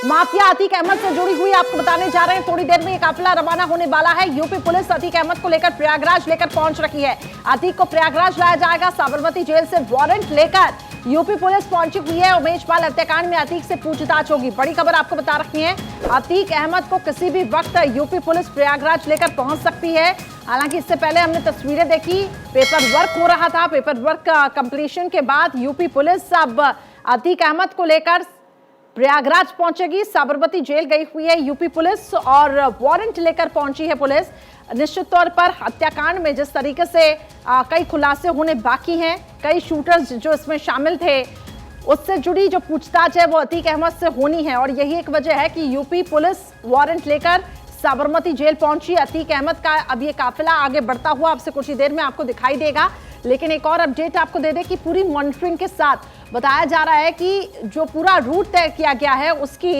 Mafia Atiq Ahmad से जुड़ी हुई आपको बताने जा रहे हैं। थोड़ी देर में ये काफिला रवाना होने वाला है। यूपी पुलिस अतीक अहमद को लेकर प्रयागराज लेकर पहुंच रही है। अतीक को प्रयागराज लाया जाएगा। साबरमती जेल से वारंट लेकर यूपी पुलिस पहुंची हुई है। उमेश पाल हत्याकांड में अतीक से पूछताछ होगी। बड़ी खबर आपको बता रही है, अतीक अहमद को किसी भी वक्त यूपी पुलिस प्रयागराज लेकर पहुंच सकती है। हालांकि इससे पहले हमने तस्वीरें देखी, पेपर वर्क हो रहा था। पेपर वर्क कंप्लीशन के बाद यूपी पुलिस अब अतीक अहमद को लेकर प्रयागराज पहुंचेगी। साबरमती जेल गई हुई है यूपी पुलिस और वारंट लेकर पहुंची है पुलिस। निश्चित तौर पर हत्याकांड में जिस तरीके से कई खुलासे होने बाकी हैं, कई शूटर्स जो इसमें शामिल थे, उससे जुड़ी जो पूछताछ है वो अतीक अहमद से होनी है। और यही एक वजह है कि यूपी पुलिस वारंट लेकर साबरमती जेल पहुंची। अतीक अहमद का अब ये काफिला आगे बढ़ता हुआ आपसे कुछ ही देर में आपको दिखाई देगा। लेकिन एक और अपडेट आपको दे दें कि पूरी मॉनिटरिंग के साथ बताया जा रहा है कि जो पूरा रूट तय किया गया है उसकी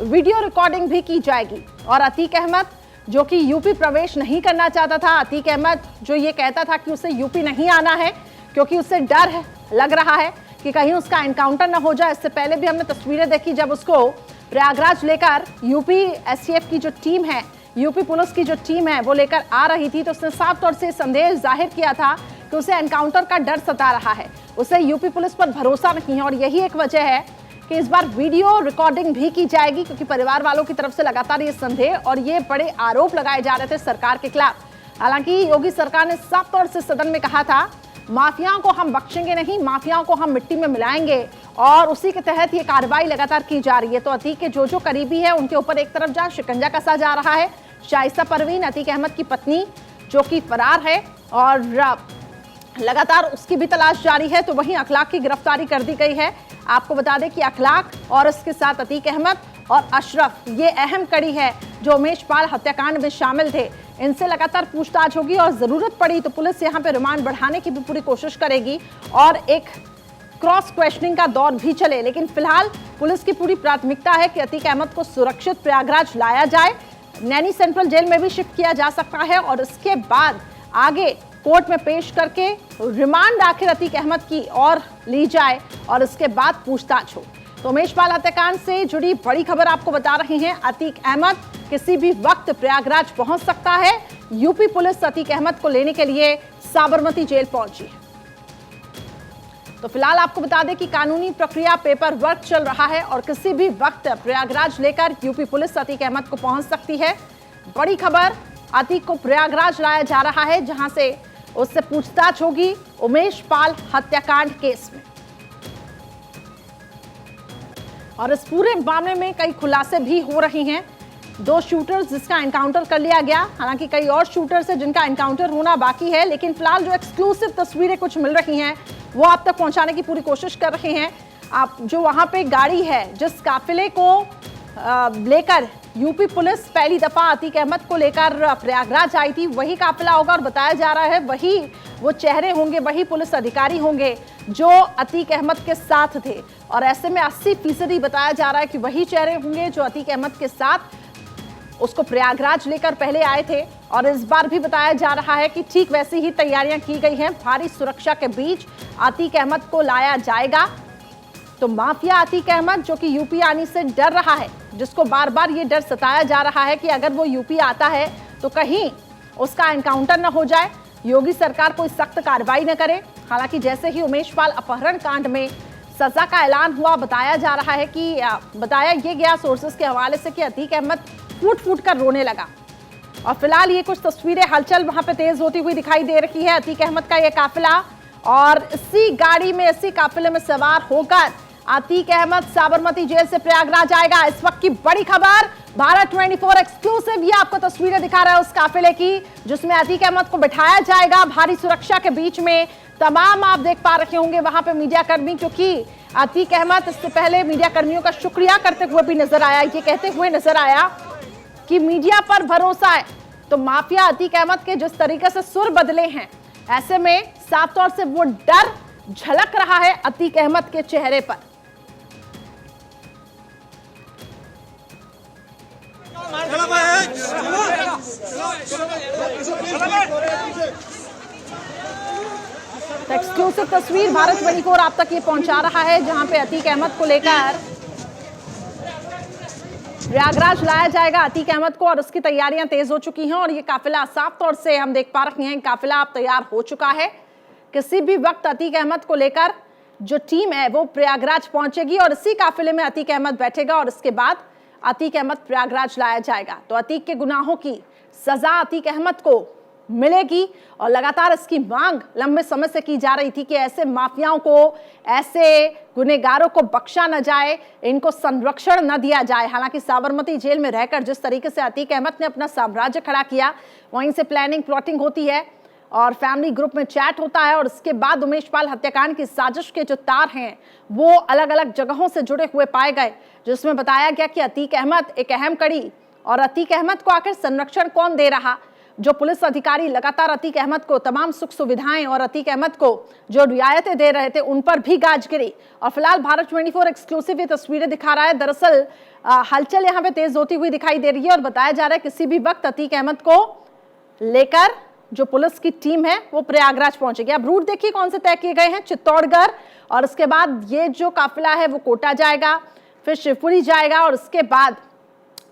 वीडियो रिकॉर्डिंग भी की जाएगी। और अतीक अहमद जो कि यूपी प्रवेश नहीं करना चाहता था, अतीक अहमद जो ये कहता था कि उसे यूपी नहीं आना है क्योंकि उसे डर है, लग रहा है कि कहीं उसका एनकाउंटर ना हो जाए। इससे पहले भी हमने तस्वीरें देखी जब उसको प्रयागराज लेकर यूपी एसटीएफ की जो टीम है, यूपी पुलिस की जो टीम है वो लेकर आ रही थी, तो उसने साफ तौर से संदेह जाहिर किया था कि उसे एनकाउंटर का डर सता रहा है, उसे यूपी पुलिस पर भरोसा नहीं है। और यही एक वजह है कि इस बार वीडियो रिकॉर्डिंग भी की जाएगी, क्योंकि परिवार वालों की तरफ से लगातार ये संदेह और ये बड़े आरोप लगाए जा रहे थे सरकार के खिलाफ। हालांकि योगी सरकार ने साफ तौर से सदन में कहा था, माफियाओं को हम बख्शेंगे नहीं, माफियाओं को हम मिट्टी में मिलाएंगे। और उसी के तहत ये कार्रवाई लगातार की जा रही है। तो अतीक के जो करीबी है उनके ऊपर एक तरफ जहां शिकंजा कसा जा रहा है, शाइस्ता परवीन अतीक अहमद की पत्नी जो कि फरार है और लगातार उसकी भी तलाश जारी है, तो वहीं अखलाक की गिरफ्तारी कर दी गई है। आपको बता दें कि अखलाक और इसके साथ अतीक अहमद और अशरफ ये अहम कड़ी है जो उमेश पाल हत्याकांड में शामिल थे। इनसे लगातार पूछताछ होगी और जरूरत पड़ी तो पुलिस यहां पे रिमांड बढ़ाने की भी पूरी कोशिश करेगी और एक क्रॉस क्वेश्चनिंग का दौर भी चले। लेकिन फिलहाल पुलिस की पूरी प्राथमिकता है कि अतीक अहमद को सुरक्षित प्रयागराज लाया जाए, नैनी सेंट्रल जेल में भी शिफ्ट किया जा सकता है और इसके बाद आगे कोर्ट में पेश करके रिमांड आखिर अतीक अहमद की और ली जाए और इसके बाद पूछताछ हो। तो उमेश पाल हत्याकांड से जुड़ी बड़ी खबर आपको बता रहे हैं, अतीक अहमद किसी भी वक्त प्रयागराज पहुंच सकता है। यूपी पुलिस अतीक अहमद को लेने के लिए साबरमती जेल पहुंची है। तो फिलहाल आपको बता दें कि कानूनी प्रक्रिया, पेपर वर्क चल रहा है और किसी भी वक्त प्रयागराज लेकर यूपी पुलिस अतीक अहमद को पहुंच सकती है। बड़ी खबर, अतीक को प्रयागराज लाया जा रहा है जहां से उससे पूछताछ होगी उमेश पाल हत्याकांड केस में। और इस पूरे मामले में कई खुलासे भी हो रही हैं। 2 शूटर्स जिसका एनकाउंटर कर लिया गया, हालांकि कई और शूटर्स हैं जिनका एनकाउंटर होना बाकी है। लेकिन फिलहाल जो एक्सक्लूसिव तस्वीरें कुछ मिल रही हैं वो आप तक पहुंचाने की पूरी कोशिश कर रहे हैं। आप जो वहां पे गाड़ी है, जिस काफिले को लेकर यूपी पुलिस पहली दफा अतीक अहमद को लेकर प्रयागराज आई थी, वही काफिला होगा और बताया जा रहा है वही वो चेहरे होंगे, वही पुलिस अधिकारी होंगे जो अतीक अहमद के साथ थे। और ऐसे में 80% बताया जा रहा है कि वही चेहरे होंगे जो अतीक अहमद के साथ उसको प्रयागराज लेकर पहले आए थे। और इस बार भी बताया जा रहा है कि ठीक वैसी ही तैयारियां की गई हैं। भारी सुरक्षा के बीच अतीक अहमद को लाया जाएगा। तो माफिया अतीक अहमद जो कि यूपी आने से डर रहा है, जिसको बार बार ये डर सताया जा रहा है कि अगर वो यूपी आता है तो कहीं उसका एनकाउंटर न हो जाए, योगी सरकार कोई सख्त कार्रवाई न करे। हालांकि जैसे ही उमेश पाल अपहरण कांड में सजा का ऐलान हुआ, बताया जा रहा है कि बताया ये गया सोर्सेस के हवाले से कि अतीक अहमद फूट फूट कर रोने लगा। और फिलहाल ये कुछ तस्वीरें, हलचल वहां पे तेज होती हुई दिखाई दे रही है। अतीक अहमद का ये काफिला और इसी गाड़ी में, इसी काफिले में सवार होकर अतीक अहमद साबरमती जेल से प्रयागराज आएगा। इस वक्त की बड़ी खबर, भारत 24 एक्सक्लूसिव ये आपको तस्वीरें दिखा रहा है उस काफिले की जिसमें अतीक अहमद को बिठाया जाएगा भारी सुरक्षा के बीच में। तमाम आप देख पा रहे होंगे वहां पे मीडिया कर्मी, क्योंकि अतीक अहमद इससे पहले मीडिया कर्मियों का शुक्रिया करते हुए भी नजर आया, ये कहते हुए नजर आया कि मीडिया पर भरोसा है। तो माफिया अतीक अहमद के जिस तरीके से सुर बदले हैं, ऐसे में साफ तौर से वो डर झलक रहा है अतीक अहमद के चेहरे पर। एक्सक्लूसिव तस्वीर भारत 24 आप तक ये पहुंचा रहा है जहां पे अतीक अहमद को लेकर प्रयागराज लाया जाएगा अतीक अहमद को और उसकी तैयारियां तेज हो चुकी हैं और ये काफिला साफ तौर से हम देख पा रहे हैं, काफिला अब तैयार हो चुका है। किसी भी वक्त अतीक अहमद को लेकर जो टीम है वो प्रयागराज पहुंचेगी और इसी काफिले में अतीक अहमद बैठेगा और इसके बाद अतीक अहमद प्रयागराज लाया जाएगा। तो अतीक के गुनाहों की सजा अतीक अहमद को मिलेगी और लगातार इसकी मांग लंबे समय से की जा रही थी कि ऐसे माफियाओं को, ऐसे गुनहगारों को बख्शा न जाए, इनको संरक्षण न दिया जाए। हालांकि साबरमती जेल में रहकर जिस तरीके से अतीक अहमद ने अपना साम्राज्य खड़ा किया, वहीं से प्लानिंग प्लॉटिंग होती है और फैमिली ग्रुप में चैट होता है और उसके बाद उमेश पाल हत्याकांड की साजिश के जो तार हैं वो अलग अलग जगहों से जुड़े हुए पाए गए, जिसमें बताया गया कि अतीक अहमद एक अहम कड़ी। और अतीक अहमद को आखिर संरक्षण कौन दे रहा? जो पुलिस अधिकारी लगातार अतीक अहमद को तमाम सुख सुविधाएं और अतीक अहमद को जो रियायतें दे रहे थे उन पर भी गाज गिरी। और फिलहाल भारत 24 एक्सक्लूसिव ये तस्वीरें दिखा रहा है। दरअसल हलचल यहाँ पे तेज होती हुई दिखाई दे रही है और बताया जा रहा है किसी भी वक्त अतीक अहमद को लेकर जो पुलिस की टीम है वो प्रयागराज पहुंचेगी। अब रूट देखिए कौन से तय किए गए हैं। चित्तौड़गढ़ और उसके बाद ये जो काफिला है वो कोटा जाएगा, फिर शिवपुरी जाएगा और उसके बाद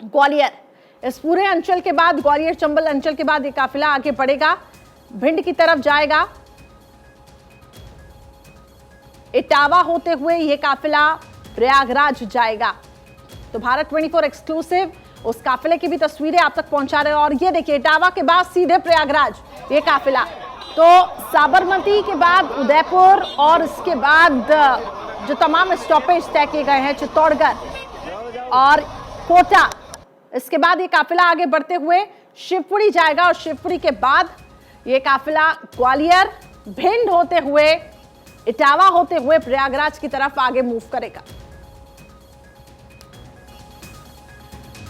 ग्वालियर। इस पूरे अंचल के बाद ग्वालियर चंबल अंचल के बाद ये काफिला आगे बढ़ेगा, भिंड की तरफ जाएगा, इटावा होते हुए ये काफिला प्रयागराज जाएगा। तो भारत 24 एक्सक्लूसिव उस काफिले की भी तस्वीरें आप तक पहुंचा रहे हैं और ये देखिए इटावा के बाद सीधे प्रयागराज ये काफिला। तो साबरमती के बाद उदयपुर और इसके बाद जो तमाम स्टॉपेज तय किए गए हैं, चित्तौड़गढ़ और कोटा, इसके बाद ये काफिला आगे बढ़ते हुए शिवपुरी जाएगा और शिवपुरी के बाद ये काफिला ग्वालियर, भिंड होते हुए, इटावा होते हुए प्रयागराज की तरफ आगे मूव करेगा।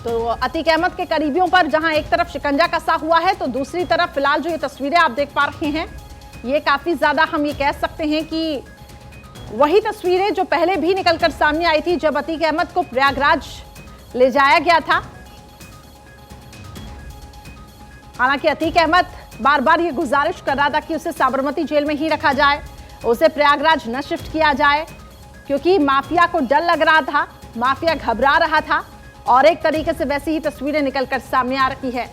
तो अतीक अहमद के करीबियों पर जहां एक तरफ शिकंजा कसा हुआ है तो दूसरी तरफ फिलहाल जो ये तस्वीरें आप देख पा रहे हैं ये काफी ज्यादा हम ये कह सकते हैं कि वही तस्वीरें जो पहले भी निकलकर सामने आई थी जब अतीक अहमद को प्रयागराज ले जाया गया था। हालांकि अतीक अहमद बार बार ये गुजारिश कर रहा था कि उसे साबरमती जेल में ही रखा जाए, उसे प्रयागराज न शिफ्ट किया जाए, क्योंकि माफिया को डर लग रहा था, माफिया घबरा रहा था और एक तरीके से वैसी ही तस्वीरें निकलकर सामने आ रही है।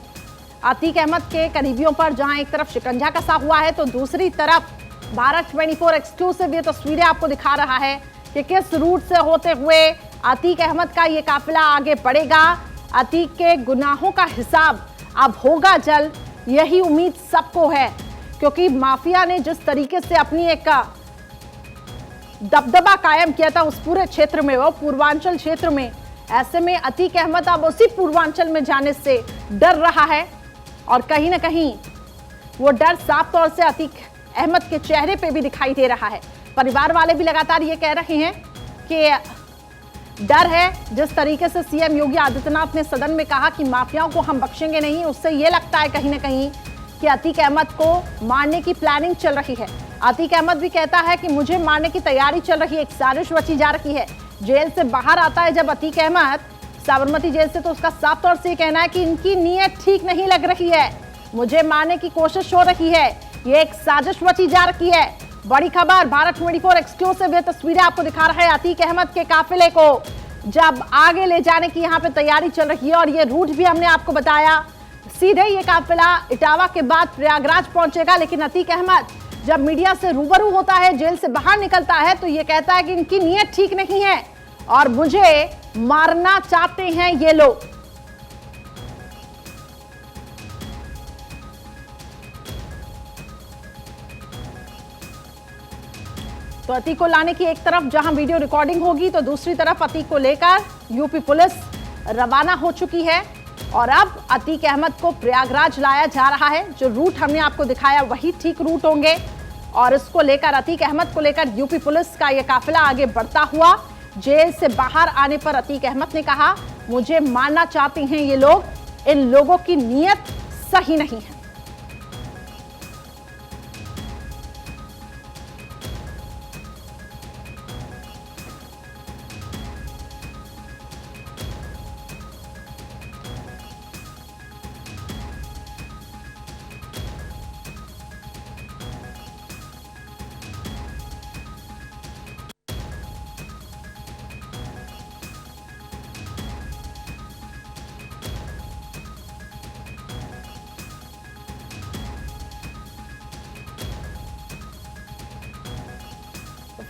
अतीक अहमद के करीबियों पर जहां एक तरफ शिकंजा कसा हुआ है तो दूसरी तरफ भारत 24 एक्सक्लूसिव ये तस्वीरें आपको दिखा रहा है कि किस रूट से होते हुए अतीक अहमद का ये काफिला आगे बढ़ेगा। अतीक के गुनाहों का हिसाब अब होगा जल्द, यही उम्मीद सबको है, क्योंकि माफिया ने जिस तरीके से अपनी एक दबदबा कायम किया था उस पूरे क्षेत्र में, वो पूर्वांचल क्षेत्र में, ऐसे में अतीक अहमद अब उसी पूर्वांचल में जाने से डर रहा है और कहीं ना कहीं वो डर साफ तौर से अतीक अहमद के चेहरे पे भी दिखाई दे रहा है। परिवार वाले भी लगातार ये कह रहे हैं कि डर है। जिस तरीके से सीएम योगी आदित्यनाथ ने सदन में कहा कि माफियाओं को हम बख्शेंगे नहीं, उससे ये लगता है कहीं ना कहीं कि अतीक अहमद को मारने की प्लानिंग चल रही है। अतीक अहमद भी कहता है कि मुझे मारने की तैयारी चल रही है, एक साजिश रची जा रही है। जेल से बाहर आता है जब अतीक अहमद साबरमती जेल से, तो उसका साफ तौर से कहना है कि इनकी नीयत ठीक नहीं लग रही है, मुझे मारने की कोशिश हो रही है, ये एक साजिश रची जा रही है। बड़ी खबर, भारत 24 एक्सक्लूसिव ये तस्वीरें आपको दिखा रहा है अतीक अहमद के काफिले को जब आगे ले जाने की यहाँ पे तैयारी चल रही है और ये रूट भी हमने आपको बताया। सीधे ये काफिला इटावा के बाद प्रयागराज पहुंचेगा, लेकिन अतीक अहमद जब मीडिया से रूबरू होता है, जेल से बाहर निकलता है, तो ये कहता है कि इनकी नीयत ठीक नहीं है और मुझे मारना चाहते हैं ये लोग। तो अतीक को लाने की एक तरफ जहां वीडियो रिकॉर्डिंग होगी तो दूसरी तरफ अतीक को लेकर यूपी पुलिस रवाना हो चुकी है और अब अतीक अहमद को प्रयागराज लाया जा रहा है। जो रूट हमने आपको दिखाया वही ठीक रूट होंगे और इसको लेकर अतीक अहमद को लेकर यूपी पुलिस का यह काफिला आगे बढ़ता हुआ। जेल से बाहर आने पर अतीक अहमद ने कहा, मुझे मारना चाहते हैं ये लोग, इन लोगों की नीयत सही नहीं है।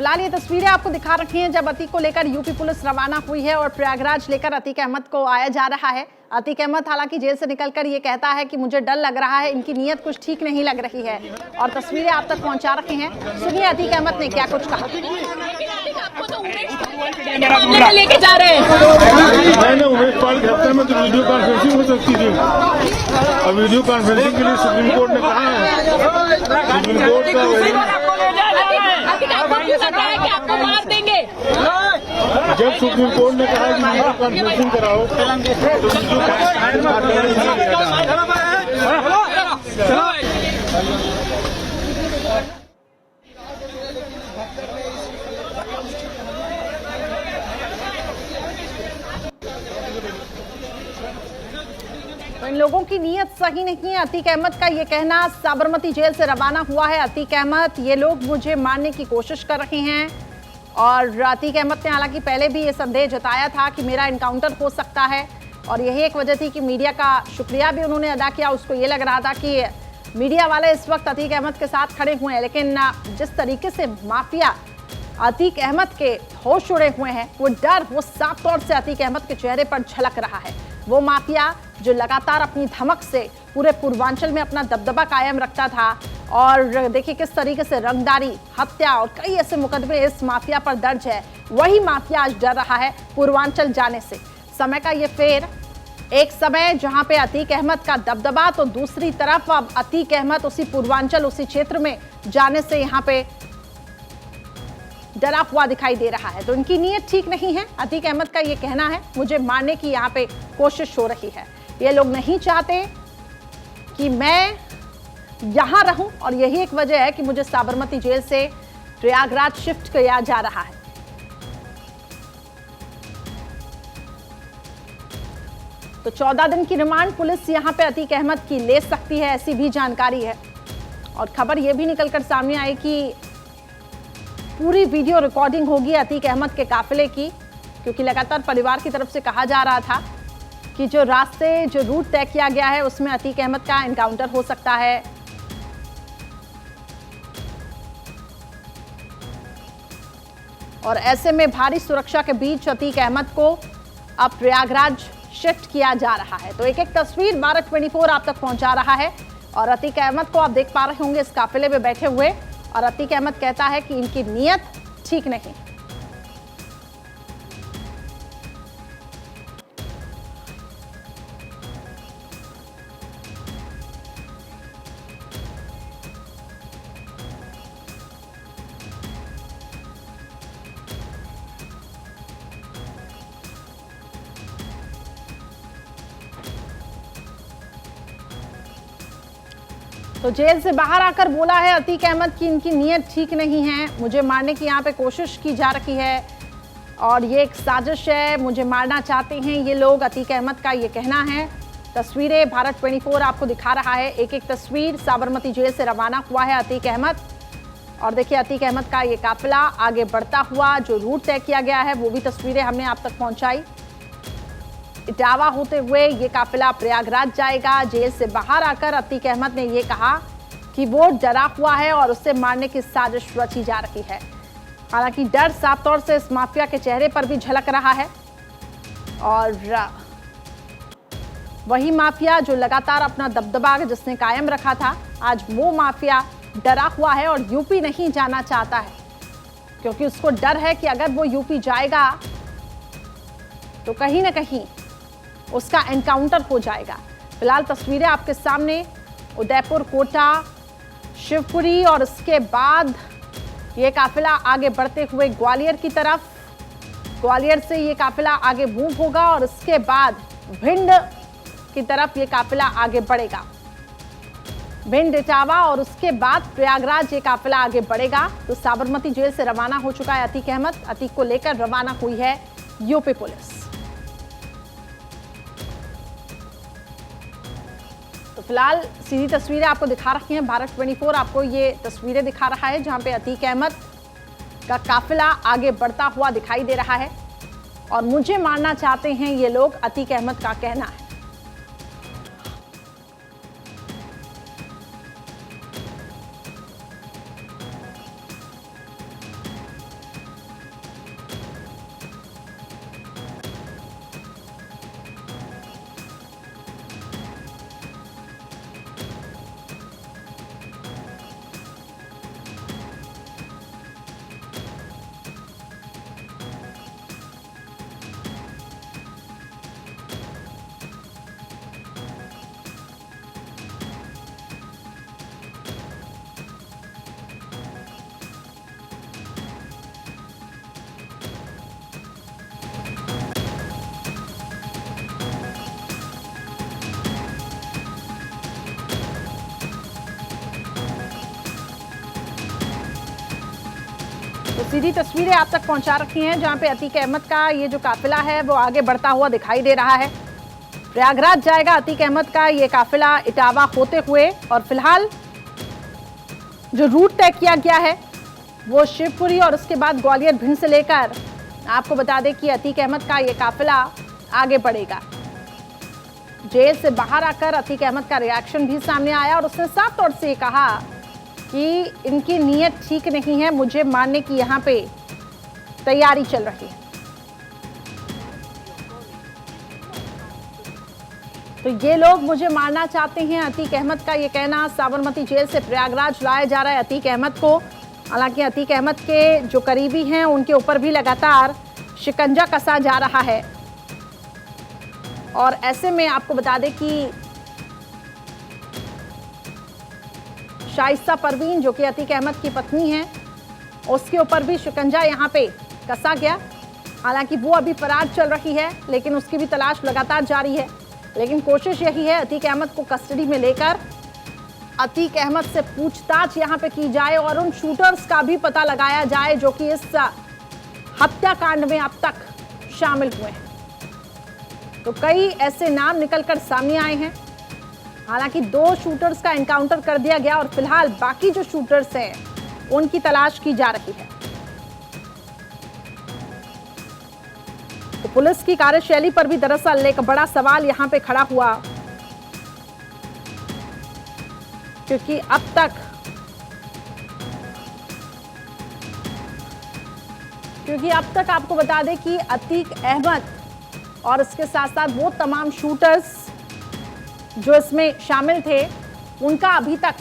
फिलहाल ये तस्वीरें आपको दिखा रखी हैं जब अतीक को लेकर यूपी पुलिस रवाना हुई है और प्रयागराज लेकर अतीक अहमद को आया जा रहा है। अतीक अहमद हालांकि जेल से निकलकर ये कहता है कि मुझे डर लग रहा है, इनकी नीयत कुछ ठीक नहीं लग रही है और तस्वीरें आप तक पहुंचा रखे हैं। सुनिए अतीक अहमद ने क्या कुछ कहा। लेके जा रहे हैं उमेश पाल के हफ्ते में तो वीडियो कॉन्फ्रेंसिंग हो सकती थी और वीडियो कॉन्फ्रेंसिंग के लिए सुप्रीम कोर्ट ने कहा है। सुप्रीम कोर्ट का आपको मार देंगे। जब सुप्रीम कोर्ट ने कहा कि वीडियो कॉन्फ्रेंसिंग कराओ तो इन लोगों की नीयत सही नहीं है। अतीक अहमद का ये कहना, साबरमती जेल से रवाना हुआ है अतीक अहमद, ये लोग मुझे मारने की कोशिश कर रहे हैं। और अतीक अहमद ने हालांकि पहले भी ये संदेह जताया था कि मेरा एनकाउंटर हो सकता है और यही एक वजह थी कि मीडिया का शुक्रिया भी उन्होंने अदा किया। उसको ये लग रहा था कि मीडिया वाले इस वक्त अतीक अहमद के साथ खड़े हुए हैं, लेकिन जिस तरीके से माफिया अतीक अहमद के होश उड़े हुए हैं, वो डर वो साफ तौर से अतीक अहमद के चेहरे पर झलक रहा है। वो माफिया जो लगातार अपनी धमक से पूरे पूर्वांचल में अपना दबदबा कायम रखता था और देखिए किस तरीके से रंगदारी, हत्या और कई ऐसे मुकदमे इस माफिया पर दर्ज है, वही माफिया आज डर रहा है पूर्वांचल जाने से। समय का ये फेर, एक समय जहां पे अतीक अहमद का दबदबा तो दूसरी तरफ अब अतीक अहमद उसी पूर्वांचल उसी क्षेत्र में जाने से यहाँ पे डरा हुआ दिखाई दे रहा है। तो इनकी नीयत ठीक नहीं है। अतीक अहमद का ये कहना है मुझे मारने की यहाँ पे कोशिश हो रही है, ये लोग नहीं चाहते कि मैं यहां रहूं और यही एक वजह है कि मुझे साबरमती जेल से प्रयागराज शिफ्ट किया जा रहा है। तो 14 दिन की रिमांड पुलिस यहां पे अतीक अहमद की ले सकती है, ऐसी भी जानकारी है। और खबर यह भी निकलकर सामने आई कि पूरी वीडियो रिकॉर्डिंग होगी अतीक अहमद के काफिले की, क्योंकि लगातार परिवार की तरफ से कहा जा रहा था कि जो रास्ते, जो रूट तय किया गया है उसमें अतीक अहमद का एनकाउंटर हो सकता है। और ऐसे में भारी सुरक्षा के बीच अतीक अहमद को अब प्रयागराज शिफ्ट किया जा रहा है। तो एक एक तस्वीर भारत 24 आप तक पहुंचा रहा है और अतीक अहमद को आप देख पा रहे होंगे इस काफिले में बैठे हुए। और अतीक अहमद कहता है कि इनकी नीयत ठीक नहीं। तो जेल से बाहर आकर बोला है अतीक अहमद की इनकी नीयत ठीक नहीं है, मुझे मारने की यहाँ पे कोशिश की जा रही है और ये एक साजिश है, मुझे मारना चाहते हैं ये लोग, अतीक अहमद का ये कहना है। तस्वीरें भारत 24 आपको दिखा रहा है, एक एक तस्वीर। साबरमती जेल से रवाना हुआ है अतीक अहमद और देखिए अतीक अहमद का ये काफिला आगे बढ़ता हुआ, जो रूट तय किया गया है वो भी तस्वीरें हमने आप तक पहुंचाई। इटावा होते हुए ये काफिला प्रयागराज जाएगा। जेल से बाहर आकर अतीक अहमद ने ये कहा कि वो डरा हुआ है और उससे मारने की साजिश रची जा रही है। हालांकि डर साफ तौर से इस माफिया के चेहरे पर भी झलक रहा है और वही माफिया जो लगातार अपना दबदबा जिसने कायम रखा था, आज वो माफिया डरा हुआ है और यूपी नहीं जाना चाहता है, क्योंकि उसको डर है कि अगर वो यूपी जाएगा तो कहीं ना कहीं उसका एनकाउंटर हो जाएगा। फिलहाल तस्वीरें आपके सामने, उदयपुर, कोटा, शिवपुरी और उसके बाद ये काफिला आगे बढ़ते हुए ग्वालियर की तरफ, ग्वालियर से ये काफिला आगे मूव होगा और उसके बाद भिंड की तरफ ये काफिला आगे बढ़ेगा। भिंड, इटावा और उसके बाद प्रयागराज ये काफिला आगे बढ़ेगा। तो साबरमती जेल से रवाना हो चुका है अतीक अहमद। अतीक को लेकर रवाना हुई है यूपी पुलिस। तो फिलहाल सीधी तस्वीरें आपको दिखा रखी हैं, भारत 24 आपको ये तस्वीरें दिखा रहा है जहां पे अतीक अहमद का काफिला आगे बढ़ता हुआ दिखाई दे रहा है और मुझे मारना चाहते हैं ये लोग, अतीक अहमद का कहना है। सीधी तस्वीरें आप तक पहुंचा रखी हैं जहां पे अतीक अहमद का ये जो काफिला है वो आगे बढ़ता हुआ दिखाई दे रहा है। प्रयागराज जाएगा अतीक अहमद का ये काफिला इटावा होते हुए, और फिलहाल जो रूट तय किया गया है वो शिवपुरी और उसके बाद ग्वालियर भिंड से लेकर आपको बता दें कि अतीक अहमद का ये काफिला आगे बढ़ेगा। जेल से बाहर आकर अतीक अहमद का रिएक्शन भी सामने आया और उसने साफ तौर से कहा कि इनकी नीयत ठीक नहीं है, मुझे मारने की यहाँ पे तैयारी चल रही है। तो ये लोग मुझे मारना चाहते हैं, अतीक अहमद का ये कहना। साबरमती जेल से प्रयागराज लाया जा रहा है अतीक अहमद को। हालांकि अतीक अहमद के जो करीबी हैं उनके ऊपर भी लगातार शिकंजा कसा जा रहा है। और ऐसे में आपको बता दें कि शाइस्ता परवीन जो कि अतीक अहमद की पत्नी है, उसके ऊपर भी शिकंजा यहाँ पे कसा गया। हालांकि वो अभी फरार चल रही है, लेकिन उसकी भी तलाश लगातार जारी है। लेकिन कोशिश यही है अतीक अहमद को कस्टडी में लेकर अतीक अहमद से पूछताछ यहाँ पे की जाए और उन शूटर्स का भी पता लगाया जाए जो कि इस हत्याकांड में अब तक शामिल हुए हैं। तो कई ऐसे नाम निकलकर सामने आए हैं। हालांकि 2 शूटर्स का एनकाउंटर कर दिया गया और फिलहाल बाकी जो शूटर्स हैं उनकी तलाश की जा रही है। तो पुलिस की कार्यशैली पर भी दरअसल एक बड़ा सवाल यहां पे खड़ा हुआ, क्योंकि अब तक आपको बता दें कि अतीक अहमद और इसके साथ साथ वो तमाम शूटर्स जो इसमें शामिल थे, उनका अभी तक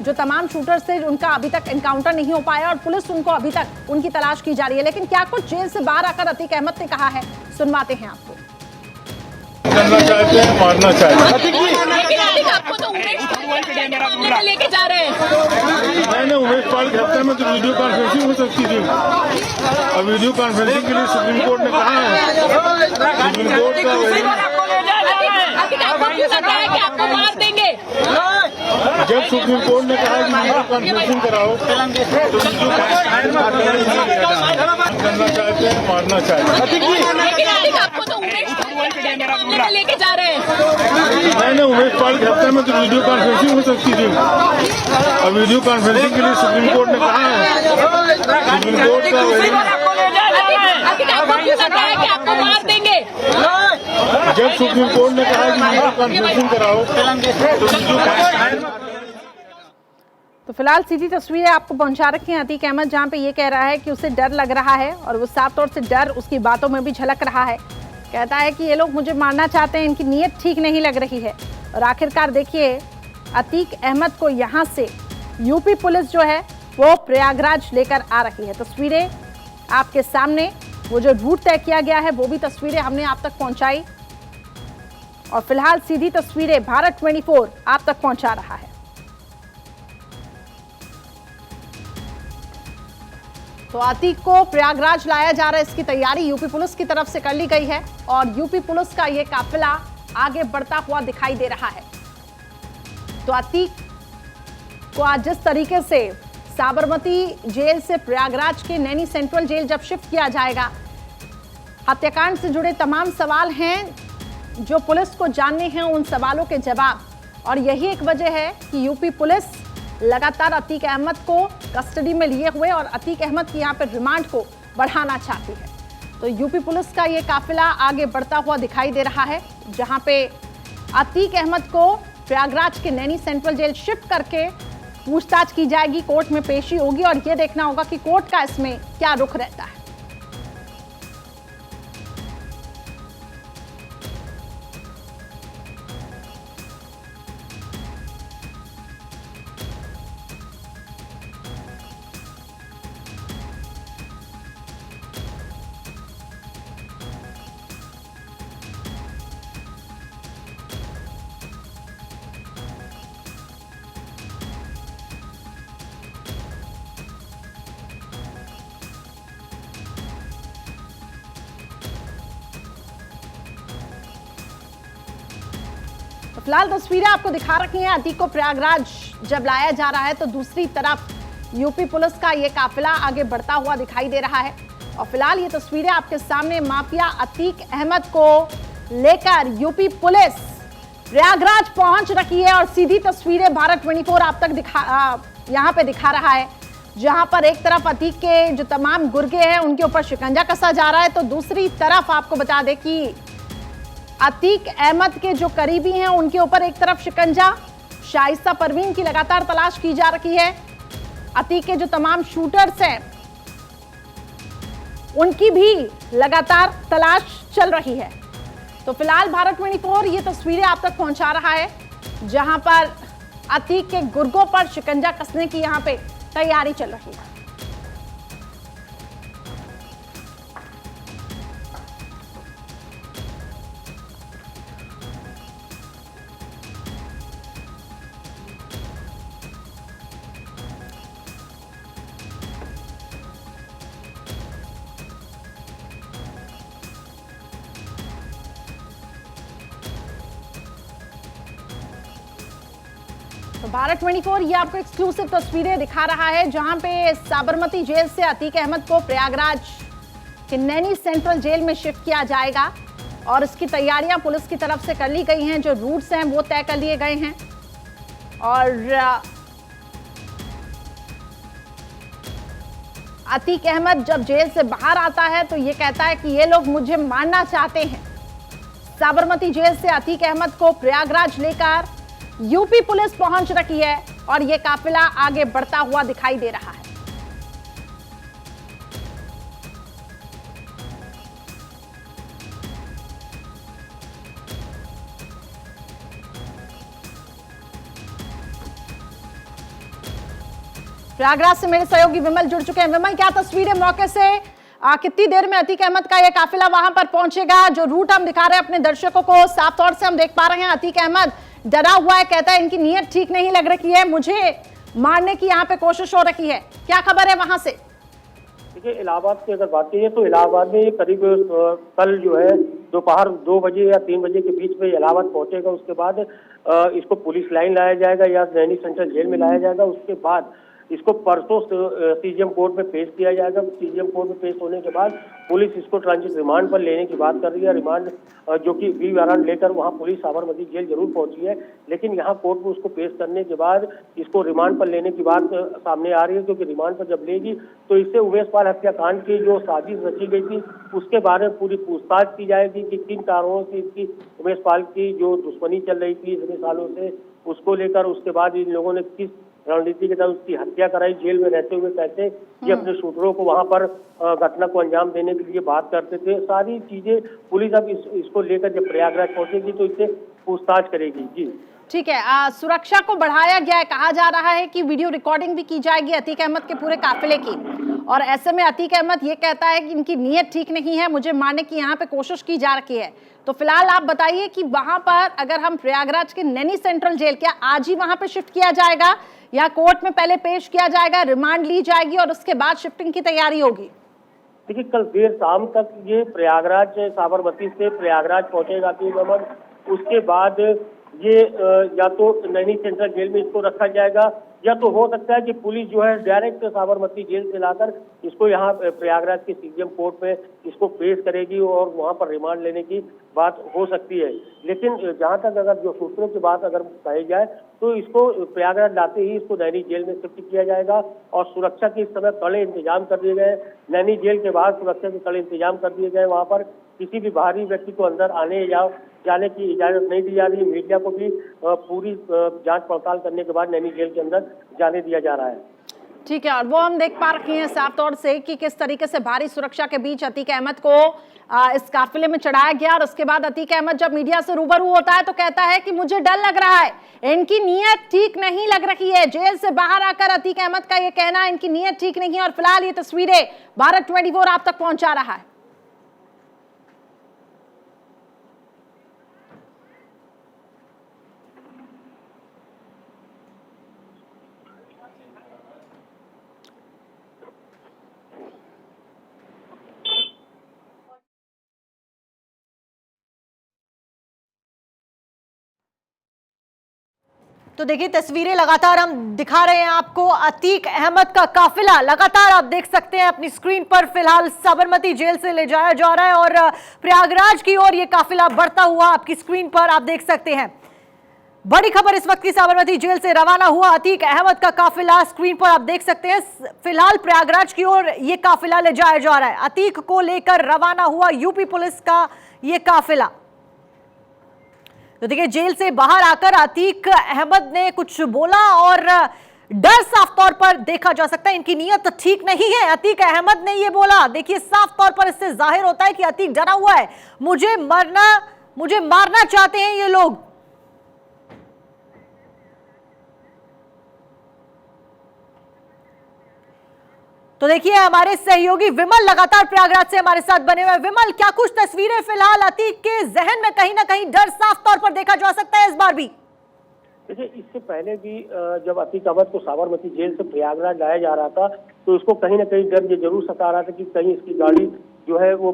जो तमाम शूटर्स थे उनका अभी तक एनकाउंटर नहीं हो पाया और पुलिस उनको अभी तक उनकी तलाश की जा रही है। लेकिन क्या कुछ जेल से बाहर आकर अतीक अहमद ने कहा है, सुनवाते हैं आपको। करना चाहते हैं, मारना चाहते हैं। आपको तो मामले में लेके जा रहे हैं। नहीं, उमेश पाल की हत्या में तो वीडियो कॉन्फ्रेंसिंग हो सकती थी। अब वीडियो कॉन्फ्रेंसिंग के लिए सुप्रीम कोर्ट ने कहा है, सुप्रीम कोर्ट का कि आपको मार देंगे। जब सुप्रीम कोर्ट ने कहा कि वीडियो कॉन्फ्रेंसिंग कराओ तो वीडियो करना चाहते हैं, मारना चाहते हैं। आपको तो मामले में लेके जा रहे हैं। नहीं, उमेश पाल की हत्या में तो वीडियो कॉन्फ्रेंसिंग हो सकती थी। अब वीडियो कॉन्फ्रेंसिंग के लिए सुप्रीम कोर्ट ने कहा है, सुप्रीम कोर्ट का कि आपको मार देंगे। जब सुप्रीम कोर्ट ने कहा कि वीडियो कॉन्फ्रेंसिंग कराओ तो वीडियो। तो फिलहाल सीधी तस्वीरें आपको पहुंचा रखी हैं अतीक अहमद, जहां पे ये कह रहा है कि उसे डर लग रहा है और वो साफ तौर से डर उसकी बातों में भी झलक रहा है। कहता है कि ये लोग मुझे मारना चाहते हैं, इनकी नीयत ठीक नहीं लग रही है। और आखिरकार देखिए अतीक अहमद को यहाँ से यूपी पुलिस जो है वो प्रयागराज लेकर आ रही है। तस्वीरें आपके सामने, वो जो रूट तय किया गया है वो भी तस्वीरें हमने आप तक पहुंचाई। और फिलहाल सीधी तस्वीरें भारत 24 आप तक पहुंचा रहा है। तो अतीक को प्रयागराज लाया जा रहा है, इसकी तैयारी यूपी पुलिस की तरफ से कर ली गई है और यूपी पुलिस का ये काफिला आगे बढ़ता हुआ दिखाई दे रहा है। तो अतीक को आज जिस तरीके से साबरमती जेल से प्रयागराज के नैनी सेंट्रल जेल जब शिफ्ट किया जाएगा, हत्याकांड से जुड़े तमाम सवाल हैं जो पुलिस को जानने हैं, उन सवालों के जवाब। और यही एक वजह है कि यूपी पुलिस लगातार अतीक अहमद को कस्टडी में लिए हुए और अतीक अहमद की यहाँ पे रिमांड को बढ़ाना चाहती है। तो यूपी पुलिस का ये काफिला आगे बढ़ता हुआ दिखाई दे रहा है, जहां पे अतीक अहमद को प्रयागराज के नैनी सेंट्रल जेल शिफ्ट करके पूछताछ की जाएगी, कोर्ट में पेशी होगी और ये देखना होगा कि कोर्ट का इसमें क्या रुख रहता है। फिलहाल तस्वीरें आपको दिखा रखी हैं। अतीक को प्रयागराज जब लाया जा रहा है तो दूसरी तरफ यूपी पुलिस का ये काफिला आगे बढ़ता हुआ दिखाई दे रहा है और फिलहाल ये तस्वीरें आपके सामने माफिया अतीक अहमद को लेकर यूपी पुलिस प्रयागराज पहुंच रखी है और सीधी तस्वीरें भारत 24 आप तक यहां पे दिखा रहा है, जहां पर एक तरफ अतीक के जो तमाम गुर्गे हैं उनके ऊपर शिकंजा कसा जा रहा है, तो दूसरी तरफ आपको बता दें कि अतीक अहमद के जो करीबी हैं उनके ऊपर एक तरफ शिकंजा, शाइस्ता परवीन की लगातार तलाश की जा रही है, अतीक के जो तमाम शूटर्स हैं उनकी भी लगातार तलाश चल रही है। तो फिलहाल भारत 24 ये तस्वीरें आप तक पहुंचा रहा है, जहां पर अतीक के गुर्गों पर शिकंजा कसने की यहां पे तैयारी चल रही है। तो भारत 24 ये आपको एक्सक्लूसिव तस्वीरें दिखा रहा है, जहां पे साबरमती जेल से अतीक अहमद को प्रयागराज के नैनी सेंट्रल जेल में शिफ्ट किया जाएगा और इसकी तैयारियां पुलिस की तरफ से कर ली गई हैं, जो रूट्स हैं वो तय कर लिए गए हैं। और अतीक अहमद जब जेल से बाहर आता है तो ये कहता है कि ये लोग मुझे मारना चाहते हैं। साबरमती जेल से अतीक अहमद को प्रयागराज लेकर यूपी पुलिस पहुंच रखी है और यह काफिला आगे बढ़ता हुआ दिखाई दे रहा है। प्रयागराज से मेरे सहयोगी विमल जुड़ चुके हैं। विमल, क्या तस्वीरें मौके से कितनी देर में अतीक अहमद का यह काफिला वहां पर पहुंचेगा? जो रूट हम दिखा रहे हैं अपने दर्शकों को, साफ तौर से हम देख पा रहे हैं अतीक अहमद डरा हुआ है, कहता है इनकी नीयत ठीक नहीं लग रही है, मुझे मारने की यहाँ पे कोशिश हो रही है। क्या खबर है वहां से? देखिए, इलाहाबाद की अगर बात की तो इलाहाबाद में करीब कल जो है दोपहर 2 बजे या 3 बजे के बीच में इलाहाबाद पहुंचेगा। उसके बाद इसको पुलिस लाइन लाया जाएगा या नैनी सेंट्रल जेल में लाया जाएगा। उसके बाद इसको परसों सीजीएम कोर्ट में पेश किया जाएगा। सीजीएम कोर्ट में पेश होने के बाद पुलिस इसको ट्रांजिट रिमांड पर लेने की बात कर रही है। रिमांड जो कि वी वारंट लेकर वहां पुलिस साबरमती जेल जरूर पहुंची है, लेकिन यहां कोर्ट में उसको पेश करने के बाद इसको रिमांड पर लेने की बात सामने आ रही है, क्योंकि रिमांड पर जब लेगी तो इससे उमेश पाल हत्याकांड की जो साजिश रची गई थी उसके बारे में पूरी पूछताछ की जाएगी कि किन कारणों से इसकी उमेश पाल की जो दुश्मनी चल रही थी इतने सालों से, उसको लेकर उसके बाद इन लोगों ने किस रणनीति के तहत उसकी हत्या कराई, जेल में रहते हुए कैसे ये अपने शूटरों को वहां पर घटना को अंजाम देने के लिए बात करते थे। सारी चीजें पुलिस अब इसको लेकर जब प्रयागराज पहुंचेगी तो इससे पूछताछ करेगी। जी ठीक है, सुरक्षा को बढ़ाया गया है, कहा जा रहा है कि वीडियो रिकॉर्डिंग भी की जाएगी अतीक अहमद के पूरे काफिले की, और ऐसे में अतीक अहमद ये कहता है कि इनकी नीयत ठीक नहीं है, मुझे मारने की यहाँ पे कोशिश की जा रही है। तो फिलहाल आप बताइए कि वहां पर अगर हम प्रयागराज के नैनी सेंट्रल जेल, क्या आज ही वहां पे शिफ्ट किया जाएगा या कोर्ट में पहले पेश किया जाएगा, रिमांड ली जाएगी और उसके बाद शिफ्टिंग की तैयारी होगी? देखिए, कल देर शाम तक ये प्रयागराज साबरमती से प्रयागराज पहुंचेगा अतीक अहमद। उसके बाद ये या तो नैनी सेंट्रल जेल में इसको रखा जाएगा या तो हो सकता है कि पुलिस जो है डायरेक्ट साबरमती जेल से लाकर इसको यहाँ प्रयागराज के सीजीएम कोर्ट में इसको पेश करेगी और वहाँ पर रिमांड लेने की बात हो सकती है। लेकिन जहाँ तक अगर जो सूत्रों की बात अगर कही जाए तो इसको प्रयागराज लाते ही इसको नैनी जेल में शिफ्ट किया जाएगा और सुरक्षा के इस समय कड़े इंतजाम कर दिए गए। नैनी जेल के बाहर सुरक्षा के कड़े इंतजाम कर दिए गए। वहाँ पर किसी भी बाहरी व्यक्ति को अंदर आने या जाने की इजाजत नहीं दी जा रही। मीडिया को भी पूरी जांच पड़ताल करने के बाद नैनी जेल के अंदर जाने दिया जा रहा है। ठीक है, और वो हम देख पा रहे हैं साफ तौर से कि किस तरीके से भारी सुरक्षा के बीच अतीक अहमद को इस काफिले में चढ़ाया गया और उसके बाद अतीक अहमद जब मीडिया से रूबरू होता है तो कहता है कि मुझे डर लग रहा है, इनकी नीयत ठीक नहीं लग रही है। जेल से बाहर आकर अतीक अहमद का ये कहना है इनकी नीयत ठीक नहीं है और फिलहाल ये तस्वीरें भारत 24 आप तक पहुंचा रहा है। तो देखिए तस्वीरें लगातार हम दिखा रहे हैं आपको। अतीक अहमद का काफिला लगातार आप देख सकते हैं अपनी स्क्रीन पर, फिलहाल साबरमती जेल से ले जाया जा रहा है और प्रयागराज की ओर ये काफिला बढ़ता हुआ आपकी स्क्रीन पर आप देख सकते हैं। बड़ी खबर इस वक्त की, साबरमती जेल से रवाना हुआ अतीक अहमद का काफिला स्क्रीन पर आप देख सकते हैं। फिलहाल प्रयागराज की ओर ये काफिला ले जाया जा रहा है। अतीक को लेकर रवाना हुआ यूपी पुलिस का ये काफिला। तो देखिए जेल से बाहर आकर अतीक अहमद ने कुछ बोला और डर साफ तौर पर देखा जा सकता है, इनकी नीयत ठीक नहीं है। अतीक अहमद ने ये बोला, देखिए साफ तौर पर इससे जाहिर होता है कि अतीक डरा हुआ है, मुझे मारना चाहते हैं ये लोग। तो देखिए हमारे सहयोगी विमल लगातार प्रयागराज से हमारे साथ बने हुए। विमल, क्या कुछ तस्वीरें फिलहाल अतीक के जहन में कहीं ना कहीं डर साफ तौर पर देखा जा सकता है इस बार भी? देखिए इससे पहले भी जब अतीक अहमद को साबरमती जेल से प्रयागराज लाया जा रहा था तो इसको कहीं ना कहीं डर ये जरूर सता रहा था कि कहीं इसकी गाड़ी जो है वो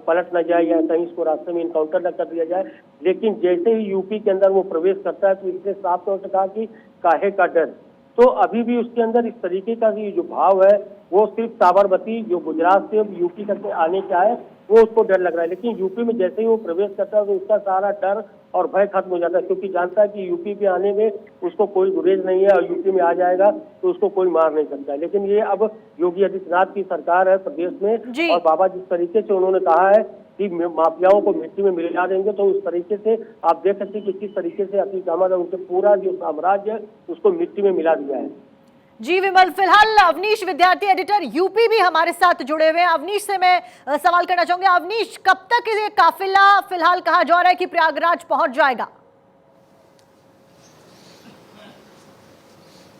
पलट न जाए या कहीं इसको रास्ते में इनकाउंटर न कर दिया जाए। लेकिन जैसे ही यूपी के अंदर वो प्रवेश करता है तो इसने साफ तौर से कहा कि काहे का डर। तो अभी भी उसके अंदर इस तरीके का जो भाव है वो सिर्फ साबरमती जो गुजरात से यूपी तक आने का है वो उसको डर लग रहा है। लेकिन यूपी में जैसे ही वो प्रवेश करता है तो उसका सारा डर और भय खत्म हो जाता है, क्योंकि जानता है कि यूपी पे आने में उसको कोई गुरेज नहीं है और यूपी में आ जाएगा तो उसको कोई मार नहीं सकता। लेकिन ये अब योगी आदित्यनाथ की सरकार है प्रदेश में और बाबा जिस तरीके से उन्होंने कहा है कि माफियाओं को मिट्टी में मिला देंगे, तो उस तरीके से आप देख सकते हैं कि किस तरीके से अतीक अहमद उनके पूरा जो साम्राज्य है उसको मिट्टी में मिला दिया है। जी विमल, फिलहाल अवनीश विद्यार्थी एडिटर यूपी भी हमारे साथ जुड़े हुए हैं। अवनीश से मैं सवाल करना चाहूंगी। अवनीश, कब तक ये काफिला फिलहाल कहा जा रहा है कि प्रयागराज पहुंच जाएगा?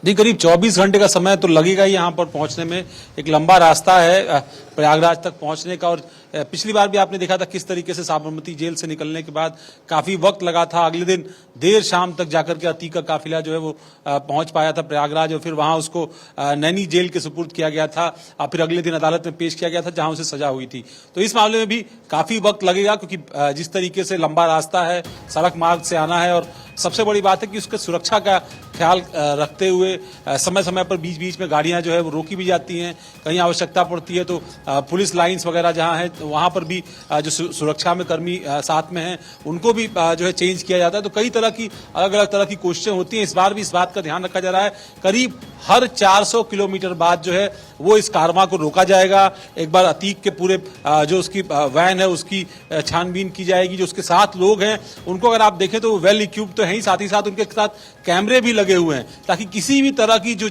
जी, करीब 24 घंटे का समय तो लगेगा ही यहाँ पर पहुंचने में। एक लंबा रास्ता है प्रयागराज तक पहुंचने का और पिछली बार भी आपने देखा था किस तरीके से साबरमती जेल से निकलने के बाद काफी वक्त लगा था। अगले दिन देर शाम तक जाकर के अतीक का काफिला जो है वो पहुंच पाया था प्रयागराज और फिर वहां उसको नैनी जेल के सुपुर्द किया गया था और फिर अगले दिन अदालत में पेश किया गया था जहां उसे सजा हुई थी। तो इस मामले में भी काफी वक्त लगेगा क्योंकि जिस तरीके से लंबा रास्ता है, सड़क मार्ग से आना है और सबसे बड़ी बात है कि उसके सुरक्षा का ख्याल रखते हुए समय समय पर बीच बीच में गाड़ियां जो है वो रोकी भी जाती हैं। कहीं आवश्यकता पड़ती है तो पुलिस लाइंस वगैरह जहां है वहां पर भी जो सुरक्षा में कर्मी साथ में हैं उनको भी जो है चेंज किया जाता है। तो कई तरह की अलग अलग तरह की कोशिशें होती हैं। इस बार भी इस बात का ध्यान रखा जा रहा है, करीब हर 400 किलोमीटर बाद जो है वो इस कारवां को रोका जाएगा। एक बार अतीक के पूरे जो उसकी वैन है उसकी छानबीन की जाएगी। जो उसके साथ लोग हैं उनको अगर आप देखें तो वो वेल इक्विप्ड तो है ही, साथ ही साथ उनके साथ कैमरे भी लगे हुए हैं ताकि किसी भी तरह की जो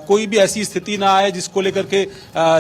कोई भी ऐसी स्थिति ना आए जिसको लेकर के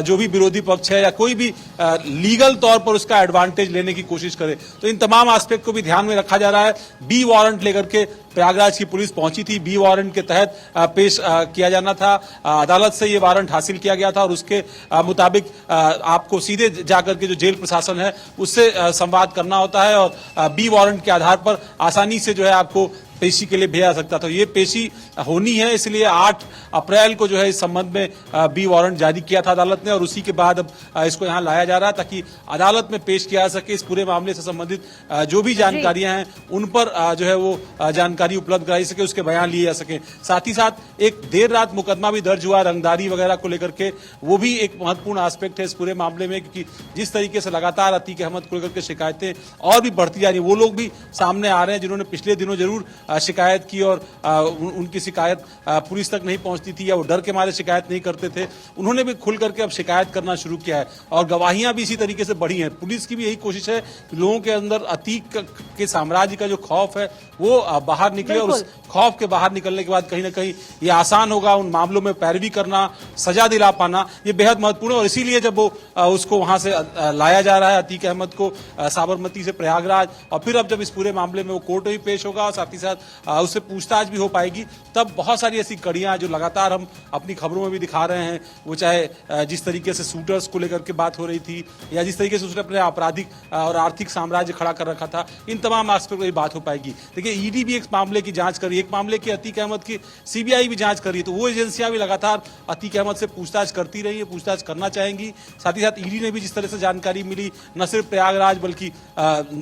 जो भी विरोधी पक्ष है या कोई भी लीगल तौर पर उसका एडवांटेज लेने की कोशिश करे। तो इन तमाम एस्पेक्ट को भी ध्यान में रखा जा रहा है। बी वारंट लेकर के प्रयागराज की पुलिस पहुंची थी। बी वारंट के तहत पेश किया जाना था। अदालत से ये वारंट हासिल किया गया था और उसके मुताबिक आपको सीधे जाकर के जो जेल प्रशासन है उससे संवाद करना होता है और बी वारंट के आधार पर आसानी से जो है आपको पेशी के लिए भेजा सकता। तो ये पेशी होनी है, इसलिए 8 अप्रैल को जो है इस संबंध में बी वारंट जारी किया था अदालत ने और उसी के बाद अब इसको यहाँ लाया जा रहा है ताकि अदालत में पेश किया जा सके। इस पूरे मामले से संबंधित जो भी जानकारियां हैं उन पर जो है वो जानकारी उपलब्ध कराई सके, उसके बयान लिए जा सके। साथ ही साथ एक देर रात मुकदमा भी दर्ज हुआ रंगदारी वगैरह को लेकर के, वो भी एक महत्वपूर्ण एस्पेक्ट है इस पूरे मामले में, क्योंकि जिस तरीके से लगातार अतीक अहमद को लेकर के शिकायतें और भी बढ़ती जा रही है। वो लोग भी सामने आ रहे हैं जिन्होंने पिछले दिनों जरूर शिकायत की और उनकी शिकायत पुलिस तक नहीं पहुंचती थी या वो डर के मारे शिकायत नहीं करते थे, उन्होंने भी खुल करके अब शिकायत करना शुरू किया है और गवाहियां भी इसी तरीके से बढ़ी हैं। पुलिस की भी यही कोशिश है कि लोगों के अंदर अतीक के साम्राज्य का जो खौफ है वो बाहर निकले और उस खौफ के बाहर निकलने के बाद कहीं ना कहीं ये आसान होगा उन मामलों में पैरवी करना, सजा दिला पाना, ये बेहद महत्वपूर्ण है। और इसीलिए जब वो उसको वहां से लाया जा रहा है अतीक अहमद को साबरमती से प्रयागराज और फिर अब जब इस पूरे मामले में वो कोर्ट में भी पेश होगा और साथ ही साथ उससे पूछताछ भी हो पाएगी, तब बहुत सारी ऐसी कड़ियां जो लगातार हम अपनी खबरों में भी दिखा रहे हैं, वो चाहे जिस तरीके से शूटर्स को लेकर के बात हो रही थी या जिस तरीके से उसने अपने आपराधिक और आर्थिक साम्राज्य खड़ा कर रखा था, इन तमाम एस्पेक्ट पर बात हो पाएगी। देखिए ईडी भी एक मामले की जांच कर रही है, एक मामले की अतीक अहमद की सीबीआई भी जांच कर रही है, तो वो एजेंसियां भी लगातार अतीक अहमद से पूछताछ करती रही है, पूछताछ करना चाहेंगी। साथ ही साथ ईडी ने भी जिस तरह से जानकारी मिली न सिर्फ प्रयागराज बल्कि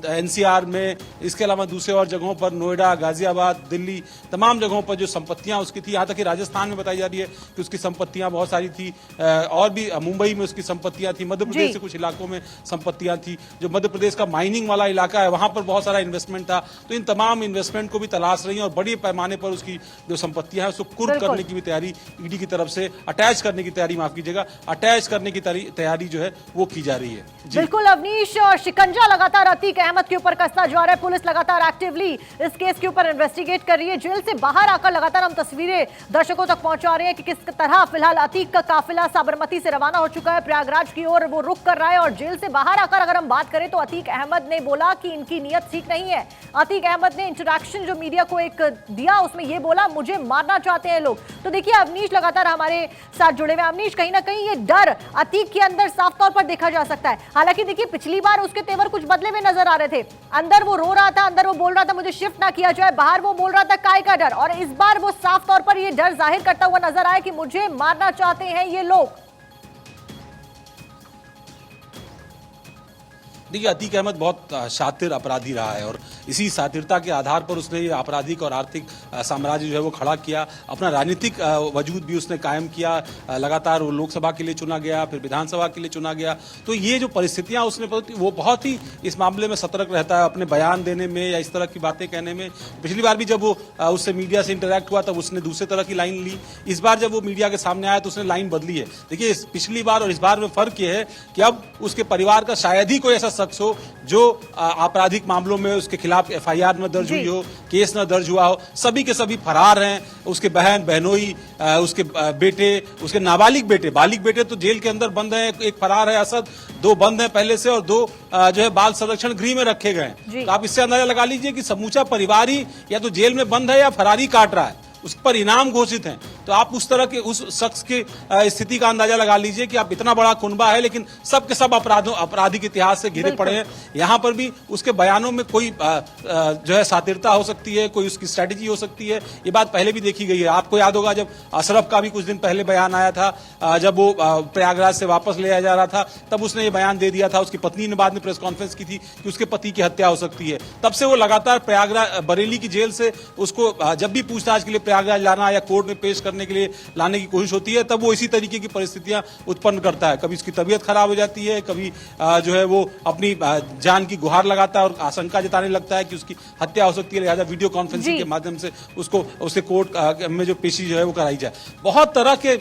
एनसीआर में, इसके अलावा दूसरे और जगहों पर नोएडा, गाजियाबाद गाजियाबाद, दिल्ली, तमाम जगहों पर जो संपत्तियां उसकी थी, यहाँ तक कि राजस्थान में बताई जा रही है कि उसकी संपत्तियां बहुत सारी थी, और भी मुंबई में उसकी संपत्तियां थी, मध्य प्रदेश से कुछ इलाकों में संपत्तियां थी, जो मध्य प्रदेश का माइनिंग वाला इलाका है वहां पर बहुत सारा इन्वेस्टमेंट था। तो इन तमाम इन्वेस्टमेंट को भी तलाश रही है और बड़ी पैमाने पर उसकी जो संपत्तियां हैं उसको कुर्क करने की भी तैयारी ईडी की तरफ से, अटैच करने की तैयारी, माफ कीजिएगा, अटैच करने की तैयारी जो है वो की जा रही है। बिल्कुल अवनीश, और शिकंजा लगातार अतीक अहमद के ऊपर कसता जा रहा है। पुलिस लगातार एक्टिवली इस केस के ऊपर इन्वेस्टिगेट कर रही है। जेल से बाहर आकर लगातार हम तस्वीरें दर्शकों तक पहुंचा रहे हैं कि किस तरह फिलहाल अतीक का काफिला साबरमती से रवाना हो चुका है, प्रयागराज की ओर वो रुख कर रहा है। और जेल से बाहर आकर अगर हम बात करें तो अतीक अहमद ने बोला कि इनकी नीयत ठीक नहीं है। अतीक अहमद ने इंटरैक्शन जो मीडिया को एक दिया उसमें ये बोला, मुझे मारना चाहते हैं लोग। तो देखिए अवनीश लगातार हमारे साथ जुड़े हुए। अवनीश, कहीं ना कहीं ये डर अतीक के अंदर साफ तौर पर देखा जा सकता है। हालांकि देखिए पिछली बार उसके तेवर कुछ बदले हुए नजर आ रहे थे, अंदर वो रो रहा था, अंदर वो बोल रहा था मुझे शिफ्ट ना किया जाए, बाहर वो बोल रहा था काय का डर, और इस बार वो साफ तौर पर ये डर जाहिर करता हुआ नजर आया कि मुझे मारना चाहते हैं ये लोग। देखिए अतीक अहमद बहुत शातिर अपराधी रहा है और इसी शातिरता के आधार पर उसने ये आपराधिक और आर्थिक साम्राज्य जो है वो खड़ा किया। अपना राजनीतिक वजूद भी उसने कायम किया। लगातार वो लोकसभा के लिए चुना गया, फिर विधानसभा के लिए चुना गया। तो ये जो परिस्थितियां उसने, वो बहुत ही इस मामले में सतर्क रहता है अपने बयान देने में या इस तरह की बातें कहने में। पिछली बार भी जब वो उससे मीडिया से इंटरेक्ट हुआ तब उसने दूसरे तरह की लाइन ली। इस बार जब वो मीडिया के सामने आया तो उसने लाइन बदली है। देखिए पिछली बार और इस बार में फर्क ये है कि अब उसके परिवार का शायद ही कोई ऐसा शख्स हो जो आपराधिक मामलों में उसके खिलाफ एफआईआर न दर्ज हुई हो, केस न दर्ज हुआ हो। सभी के सभी फरार हैं। उसके बहन, बहनोई, उसके बेटे, उसके नाबालिग बेटे, बालिग बेटे तो जेल के अंदर बंद हैं। एक फरार है असद, 2 बंद हैं पहले से और 2 जो है बाल संरक्षण गृह में रखे गए हैं। तो आप इससे अंदाजा लगा लीजिए कि समूचा परिवार ही या तो जेल में बंद है या फरारी काट रहा है, उस पर इनाम घोषित हैं। तो आप उस तरह के उस शख्स की स्थिति का अंदाजा लगा लीजिए कि आप इतना बड़ा कुनबा है लेकिन सब के सब आपराधिक इतिहास से घिरे पड़े हैं। यहाँ पर भी उसके बयानों में कोई जो है शातिरता हो सकती है, कोई उसकी स्ट्रेटेजी हो सकती है। ये बात पहले भी देखी गई है। आपको याद होगा जब अशरफ का भी कुछ दिन पहले बयान आया था, जब वो प्रयागराज से वापस ले आया जा रहा था तब उसने ये बयान दे दिया था। उसकी पत्नी ने बाद में प्रेस कॉन्फ्रेंस की थी कि उसके पति की हत्या हो सकती है। तब से वो लगातार प्रयागराज, बरेली की जेल से उसको जब भी पूछताछ के लिए प्रयागराज लाना या कोर्ट में पेश करने के लिए लाने की कोशिश होती है तब वो इसी तरीके की परिस्थितियां उत्पन्न करता है। कभी उसकी तबीयत खराब हो जाती है, कभी जो है वो अपनी जान की गुहार लगाता है और आशंका जताने लगता है कि उसकी हत्या हो सकती है, लिहाजा वीडियो कॉन्फ्रेंसिंग के माध्यम से उसके कोर्ट में जो पेशी जो है वो कराई जाए। बहुत तरह के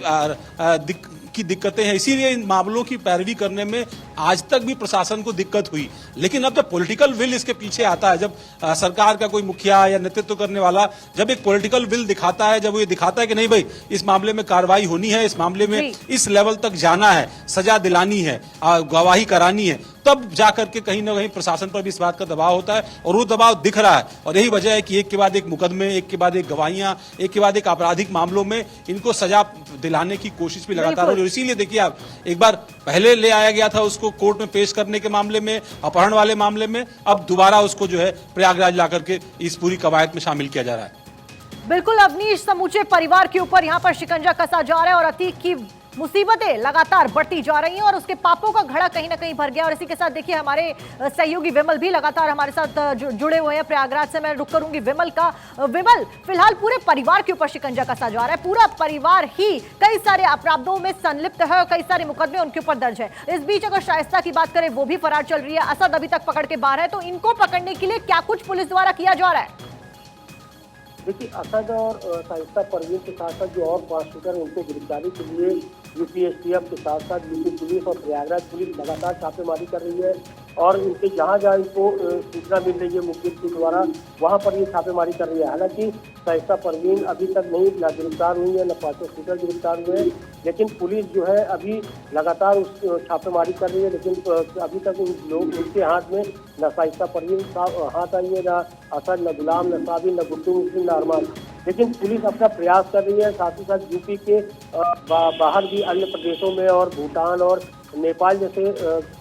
की दिक्कतें हैं। इसीलिए इन मामलों की पैरवी करने में आज तक भी प्रशासन को दिक्कत हुई। लेकिन अब जब पॉलिटिकल विल इसके पीछे आता है, जब सरकार का कोई मुखिया या नेतृत्व करने वाला जब एक पॉलिटिकल विल दिखाता है, जब वो ये दिखाता है कि नहीं भाई इस मामले में कार्रवाई होनी है, इस मामले में इस लेवल तक जाना है, सजा दिलानी है, गवाही करानी है, तब जाकर के कहीं ना कहीं प्रशासन पर भी इस बात का दबाव होता है और वो दबाव दिख रहा है। और यही वजह है कि एक के बाद एक मुकदमे, एक के बाद एक गवाहियां, एक के बाद एक आपराधिक मामलों में इनको सजा दिलाने की कोशिश भी लगातार हो रही है। इसीलिए देखिए आप, एक बार पहले ले आया गया था उसको कोर्ट में पेश करने के मामले में, अपहरण वाले मामले में, अब दोबारा उसको जो है प्रयागराज ला करके इस पूरी कवायद में शामिल किया जा रहा है। बिल्कुल अवनीश, समूचे परिवार के ऊपर यहाँ पर शिकंजा कसा जा रहा है और अतीक की मुसीबतें लगातार बढ़ती जा रही हैं और उसके पापों का घड़ा कहीं ना कहीं भर गया। और इसी के साथ देखिए हमारे सहयोगी विमल भी लगातार हमारे साथ जुड़े हुए हैं प्रयागराज से। मैं रुक करूंगी विमल का। विमल, फिलहाल पूरे परिवार के ऊपर शिकंजा कसा जा रहा है, पूरा परिवार ही कई सारे अपराधों में संलिप्त है और कई सारे मुकदमे उनके ऊपर दर्ज है। इस बीच अगर शाइस्ता की बात करें वो भी फरार चल रही है, असद अभी तक पकड़ के बाहर है। तो इनको पकड़ने के लिए क्या कुछ पुलिस द्वारा किया जा रहा है? देखिए असद और शाइस्ता परवीन के साथ साथ जो और 5 शूटर हैं उनको गिरफ्तारी के लिए यूपी एसटीएफ के साथ साथ यूपी पुलिस और प्रयागराज पुलिस लगातार छापेमारी कर रही है और इनके जहाँ जहाँ इनको सूचना मिल रही है मुखबिर के द्वारा वहाँ पर ये छापेमारी कर रही है। हालांकि शाइस्ता परवीन अभी तक नहीं न गिरफ्तार हुई है, न 5 शूटर गिरफ्तार हुए हैं, लेकिन पुलिस जो है अभी लगातार उस छापेमारी कर रही है। लेकिन अभी तक उनके हाथ में न शाइस्ता परवीन हाथ आई है, न असद, न गुलाम, न साबिर, न गुड्डू मुस्लिम, न अरमान। लेकिन पुलिस अपना प्रयास कर रही है। साथ ही साथ यूपी के बाहर भी अन्य प्रदेशों में और भूटान और नेपाल जैसे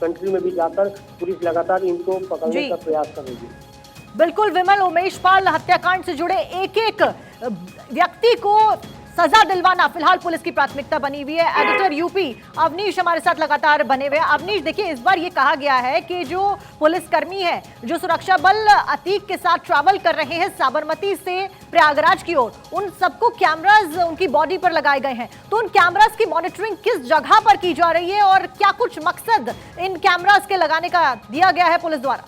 कंट्री में भी जाकर पुलिस लगातार इनको पकड़ने का प्रयास कर रही है। बिल्कुल विमल, उमेश पाल हत्याकांड से जुड़े एक एक व्यक्ति को सजा दिलवाना फिलहाल पुलिस की प्राथमिकता बनी हुई है। एडिटर यूपी अवनीश हमारे साथ लगातार बने हुए हैं। अवनीश, देखिए इस बार ये कहा गया है कि जो पुलिसकर्मी है, जो सुरक्षा बल अतीक के साथ ट्रैवल कर रहे हैं साबरमती से प्रयागराज की ओर, उन सबको कैमरास उनकी बॉडी पर लगाए गए हैं। तो उन कैमरास की मॉनिटरिंग किस जगह पर की जा रही है और क्या कुछ मकसद इन कैमरास के लगाने का दिया गया है पुलिस द्वारा?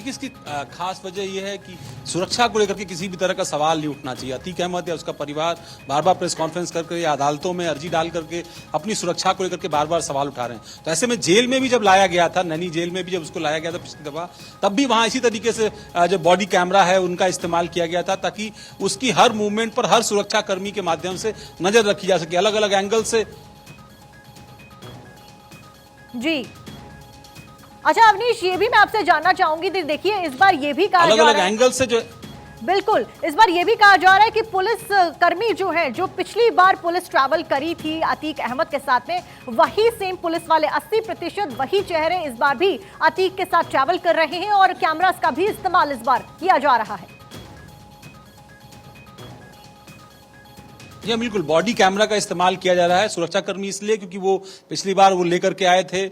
इसकी खास वजह यह है कि सुरक्षा को लेकर के किसी भी तरह का सवाल नहीं उठना चाहिए। अतीक अहमद या उसका परिवार बार बार प्रेस कॉन्फ्रेंस करके या अदालतों में अर्जी डाल करके अपनी सुरक्षा को लेकर के बार बार सवाल उठा रहे हैं। तो ऐसे में जेल में भी जब लाया गया था, नैनी जेल में भी जब उसको लाया गया था पिछली दफा, तब भी वहां इसी तरीके से जो बॉडी कैमरा है उनका इस्तेमाल किया गया था, ताकि उसकी हर मूवमेंट पर हर सुरक्षा कर्मी के माध्यम से नजर रखी जा सके, अलग अलग एंगल से। जी अच्छा अवनीश, ये भी मैं आपसे जानना चाहूंगी, देखिए इस बार ये भी कहा अलग जा अलग रहा है, एंगल से जो बिल्कुल इस बार ये भी कहा जा रहा है कि पुलिस कर्मी जो है, जो पिछली बार पुलिस ट्रैवल करी थी अतीक अहमद के साथ में, वही सेम पुलिस वाले 80% वही चेहरे इस बार भी अतीक के साथ ट्रैवल कर रहे हैं और कैमरास का भी इस्तेमाल इस बार किया जा रहा है। जी बिल्कुल, बॉडी कैमरा का इस्तेमाल किया जा रहा है। सुरक्षाकर्मी इसलिए क्योंकि वो पिछली बार वो लेकर के आए थे,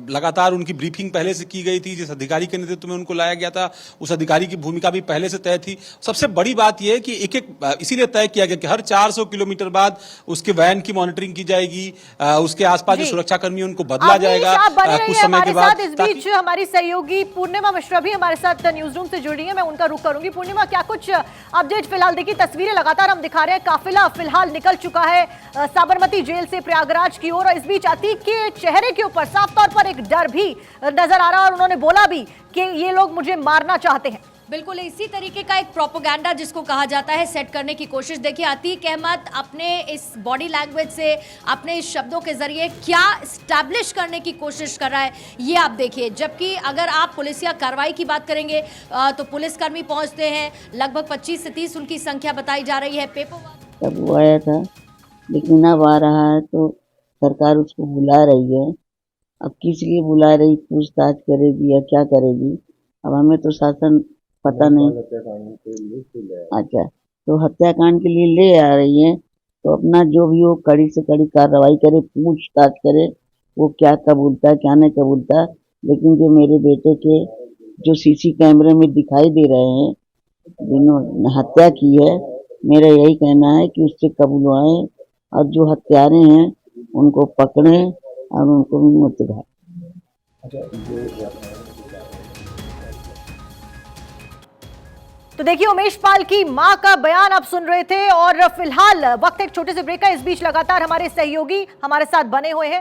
लगातार उनकी ब्रीफिंग पहले से की गई थी, जिस अधिकारी के नेतृत्व में उनको लाया गया था उस अधिकारी की भूमिका भी पहले से तय थी। सबसे बड़ी बात यह है कि एक एक इसीलिए तय किया गया कि हर 400 किलोमीटर बाद उसके वैन की मॉनिटरिंग की जाएगी, उसके आसपास जो सुरक्षाकर्मी उनको बदला जाएगा कुछ समय के बाद। इस बीच हमारी सहयोगी पूर्णिमा मिश्रा भी हमारे साथ न्यूज रूम से जुड़ी है, मैं उनका रुख करूंगी। पूर्णिमा, क्या कुछ अपडेट? फिलहाल देखिए तस्वीरें लगातार हम दिखा रहे हैं, काफिला फिलहाल निकल चुका है साबरमती जेल से प्रयागराज की ओर, और इस बीच अतीक के चेहरे के ऊपर साफ तौर पर एक डर भी नजर आ रहा है और उन्होंने बोला भी कि ये लोग मुझे मारना चाहते हैं। बिल्कुल इसी तरीके का एक प्रोपोगंडा जिसको कहा जाता है सेट करने की कोशिश। देखिए अतीक अहमद अपने इस बॉडी लैंग्वेज से, अपने इस शब्दों के जरिए क्या स्टैब्लिश करने की कोशिश कर रहा है ये आप देखिए। जबकि अगर आप पुलिसिया कार्रवाई की बात करेंगे तो पुलिसकर्मी पहुंचते हैं, लगभग 25 से 30 उनकी संख्या बताई जा रही है। पेपर तब वो आया था, लेकिन अब आ रहा है तो सरकार उसको बुला रही है। अब किस लिए बुला रही, पूछताछ करेगी या क्या करेगी, अब हमें तो शासन पता नहीं। अच्छा, तो हत्याकांड के लिए ले आ रही है तो अपना जो भी हो कड़ी से कड़ी कार्रवाई करे, पूछताछ करे, वो क्या कबूलता है क्या नहीं कबूलता। लेकिन जो मेरे बेटे के जो सीसी कैमरे में दिखाई दे रहे हैं जिन्होंने हत्या की है, मेरा यही कहना है कि उससे कबूलवाएं और जो हत्यारे हैं उनको पकड़ें और उनको भी मुक्त करें। तो देखिए उमेश पाल की मां का बयान आप सुन रहे थे, और फिलहाल वक्त एक छोटे से ब्रेक का। इस बीच लगातार हमारे सहयोगी हमारे साथ बने हुए हैं।